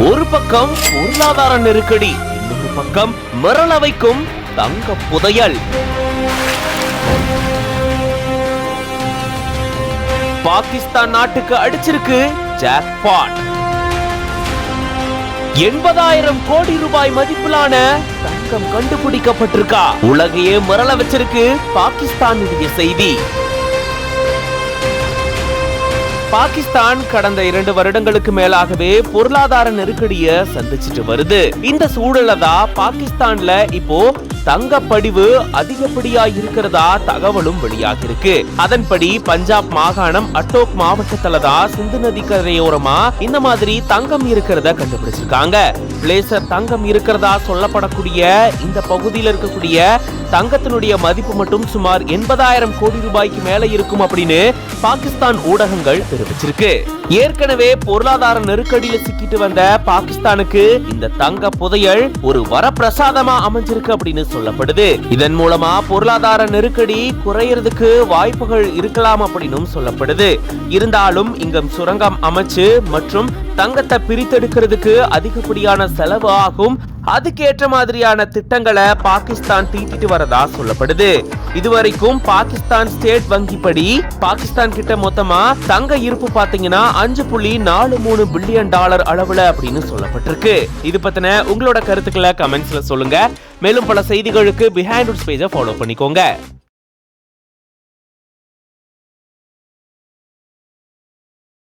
ஒரு பக்கம் பொருளாதார நெருக்கடி, இன்னொரு பக்கம் மிரள வைக்கும் தங்க புதையல். பாகிஸ்தான் நாட்டுக்கு அடிச்சிருக்கு ஜாக்பாட். 80,000 கோடி ரூபாய் மதிப்பிலான தங்கம் கண்டுபிடிக்கப்பட்டிருக்கா. உலகையே மிரள வச்சிருக்கு பாகிஸ்தானுடைய செய்தி. பாகிஸ்தான் கடந்த 2 வருடங்களுக்கு மேலாகவே பொருளாதார நெருக்கடியை சந்திச்சிட்டு வருது. இந்த சூழல்ல தான் பாகிஸ்தான்ல இப்போ தங்கப்படிவு அதிகப்படியா இருக்கிறதா தகவலும் வெளியாகி இருக்கு. அதன்படி பஞ்சாப் மாகாணம் அட்டோக் மாவட்டத்துல தான் சிந்து நதி கரையோரமா இந்த மாதிரி தங்கம் இருக்கிறத கண்டுபிடிச்சிருக்காங்க. பிளேசர் தங்கம் இருக்கிறதா சொல்லப்படக்கூடிய இந்த பகுதியில் இருக்கக்கூடிய தங்கத்தினுடைய மதிப்பு மட்டும் சுமார் 80,000 கோடி ரூபாய்க்கு மேல இருக்கும் அப்படின்னு பாகிஸ்தான் ஊடகங்கள் தெரிவிச்சிருக்கு. ஏற்கனவே பொருளாதார நெருக்கடியில சிக்கிட்டு வந்த பாகிஸ்தானுக்கு இந்த தங்க புதையல் ஒரு வரப்பிரசாதமா அமைஞ்சிருக்கு அப்படின்னு சொல்லப்படுது. இதன் மூலமா பொருளாதார நெருக்கடி குறையறதுக்கு வாய்ப்புகள் இருக்கலாம் அப்படின்னு சொல்லப்படுது. இருந்தாலும் இங்க சுரங்கம் அமைச்சு மற்றும் தங்கத்தை பிரித்தெடுக்கிறதுக்கு அதிகப்படியான செலவு ஆகும். அதுக்கேற்ற மாதிரியான திட்டங்களை பாகிஸ்தான் தீட்டிட்டு வரதா சொல்லப்படுது. இதுவரைக்கும் பாகிஸ்தான் ஸ்டேட் வங்கி படி பாகிஸ்தான் கிட்ட மொத்தமா தங்க இருப்பு பாத்தீங்கன்னா $5.43 பில்லியன் அளவுல அப்படின்னு சொல்லப்பட்டிருக்கு. இது பத்தின உங்களோட கருத்துக்களை கமெண்ட்ஸ்ல சொல்லுங்க. மேலும் பல செய்திகளுக்கு பிஹைண்ட் ரூட்ஸ் பேஜை ஃபாலோ பண்ணிக்கோங்க.